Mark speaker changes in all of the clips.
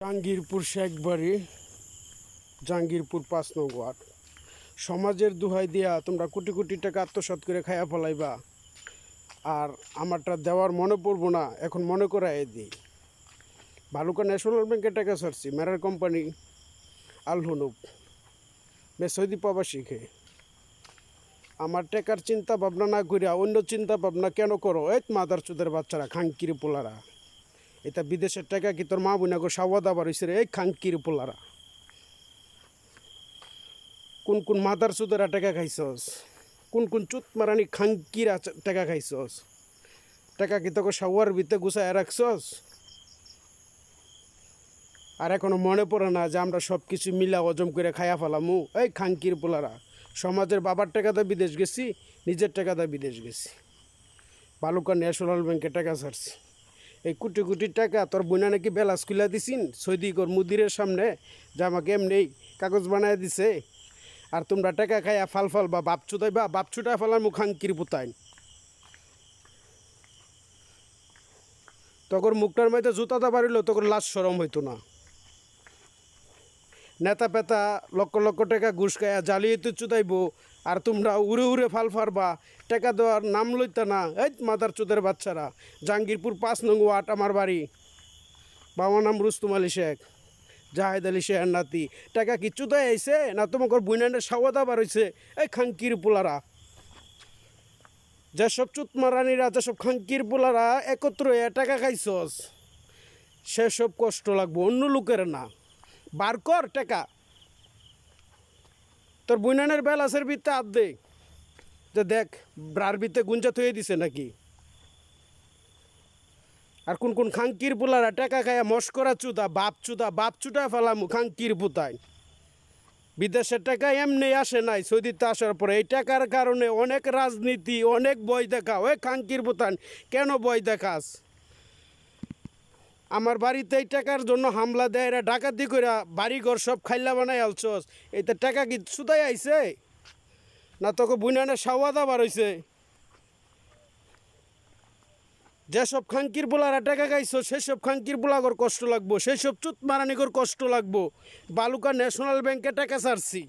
Speaker 1: জাহাঙ্গীরপুর শেখবাড়ি, জাহাঙ্গীরপুর ৫ নং ওয়ার্ড। সমাজের দোহাই দিয়া তোমরা কোটি কোটি টাকা আত্মসাৎ করে খাইয়া ফেলাইবা, আর আমারটা দেওয়ার মনে পড়বো না। এখন মনে করাই দিই, ভালুকা ন্যাশনাল ব্যাংকে টাকা ছাড়ছি, মেরার কোম্পানি আল হুনুব সৌদি প্রবাসী খেয়ে। আমার টাকার চিন্তা ভাবনা না করিয়া অন্য চিন্তা ভাবনা কেন করো? এই মাদার চোদের বাচ্চারা, খাঙ্কির পোলারা, এটা বিদেশের টাকা কি তোর মা বোনাকে সাওয়া দাবার হয়েছে রে? এই খাঙ্কির পোলারা, কোন কোন মাদার চোদেরা টাকা খাইছস? কোন কোন চুত মারানি খাঙ্কিরা টাকা খাইছস? টাকা কি তোকে সাওয়ার ভিতরে গুছায় রাখছস? আর এখনো মনে পড়ে না যে আমরা সব কিছু মিলা হজম করে খাইয়া ফেলামু? এই খাঙ্কির পোলারা, সমাজের বাবার টাকাতে বিদেশ গেছি, নিজের টাকাতে বিদেশ গেছি, ভালুকা ন্যাশনাল ব্যাংকে টাকা ছাড়ছি। এই কোটি কোটি টাকা তোর বোনা নাকি বেলাস খুলে দিছিন সৌদি কর মুদিরের সামনে, যে আমাকে এমনি কাগজ বানায় দিছে। আর তোমরা টাকা খাইয়া ফাল বা বাপ চুদাই বা বাপ চুটা ফেলার মুখ খাঙ্কির পুতাইন। তখন মুখটার মধ্যে জুতাটা বাড়িল, তখন লাশ সরম হইতো না। নেতা পেতা লক্ষ লক্ষ টাকা ঘুষ খাইয়া জ্বালিয়ে তো চুদাইব, আর তোমরা উড়ে উড়ে ফাল ফারবা, টাকা দেওয়ার নাম লইতা না। এই মাদার চোদের বাচ্চারা, জাহাঙ্গীরপুর ৫ নং ওয়ার্ড আমার বাড়ি। বাবার নাম রুস্তুম আলী শেখ, জাহেদ আলী শেখের নাতি। টাকা কি চুদাই আইছে না তোমাকে বুইনানের সাওয়া দাবার হয়েছে? এই খাঙ্কির পোলারা, যেসব চুতমারানিরা, যেসব খাঙ্কির পোলারা একত্র হয়ে টাকা খাইছস, সেসব কষ্ট লাগবো, অন্য লোকের না। বার কর টাকা, তোর বুইনানের বেলাসের ভিত্তে আপ দে, যে দেখ ব্রার ভিত্তে গুঞ্জা থয়ে দিছে নাকি। আর কোন কোন খাঙ্কির পোলারা টাকা খাইয়া মস্করা চুদা, বাপ চুটা ফেলামু খাঙ্কির পুতাই। বিদেশের টাকা এমনি আসে নাই, সৌদিতে আসার পরে এই টাকার কারণে অনেক রাজনীতি, অনেক বই দেখা। ওই খাঙ্কির পুতান, কেন বই দেখাস? আমার বাড়িতে এই টাকার জন্য হামলা দেয়, এরা ডাকাতি করে বাড়িঘর সব খাইলা বানাই আলছস। এইটা টাকা কি সুদাই আইছে না তোকে বুইনানে সাওয়া দাবার হয়েছে? যেসব খাঙ্কির পোলারা টাকা খাইছো, সেসব খাঙ্কির পোলাগর কষ্ট লাগবো, সেসব চুত মারানিগর কষ্ট লাগবো। ভালুকা ন্যাশনাল ব্যাংকে টাকা ছাড়ছি,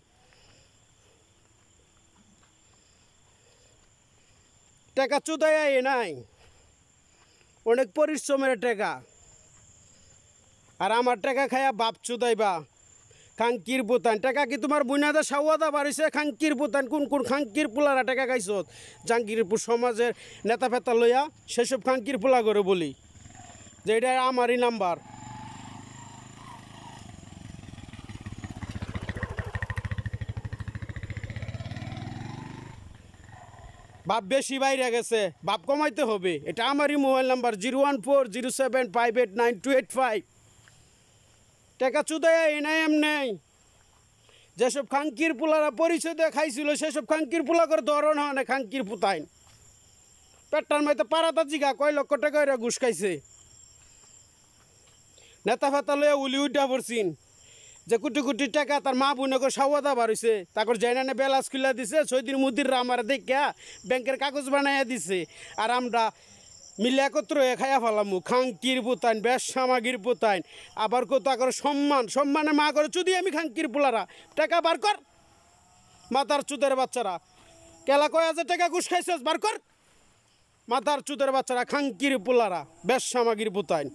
Speaker 1: টাকা চুদাই এ নাই, অনেক পরিশ্রমের টাকা। আর আমার টাকা খাইয়া বাপ চুদাইবা খাঙ্কির পুতান। টাকা কি তোমার বুইনাদা সাওয়াদা বাড়িছে? খাঙ্কির পুতান, কোন কোন খাঙ্কির পোলারা টাকা খাইছত? জাহাঙ্গীরপুর সমাজের নেতা ফেতা লইয়া সেসব খাঙ্কির পোলা করে বলি যে এটা আমারই নাম্বার। বাপ বেশি বাইরে গেছে, বাপ কমাইতে হবে। এটা আমারই মোবাইল নাম্বার 01407589285। টাকা চুদাইয়া এনাই এমনি। যেসব খাঙ্কির পোলারা পরিচয় দিয়ে খাইছিল, সেসব খাঙ্কির পোলা করে ধরন হয় না খাঙ্কির পুতাইন। পেটটার মধ্যে পারাতা জিগা কয় লক্ষ টাকা এরা ঘুষ খাইছে। নেতা ফেতা লইয়া উলি উঠা পড়ছিন যে কোটি কোটি টাকা তার মা বোনকে সাওয়া দাবার হয়েছে, তারপর জাইনানে বেলাস খুলে দিছে। সৌদির মুদিররা আমার দেখা ব্যাংকের কাগজ বানাইয়া দিছে, আর আমরা মিলে একত্র হয়ে খাইয়া ফেলামু খাঙ্কির পুতাইন, বেশ সামাগির পুতাইন। আবার কোথা করে সম্মানে মা করে চুদি আমি খাঙ্কির পোলারা। টাকা বার কর, মাথার চুদের বাচ্চারা। কেলা কয় হাজার টাকা ঘুষ খাইছস, বার কর। মাথার চুদের বাচ্চারা, খাঙ্কির পোলারা, বেশ সামাগির পুতাইন।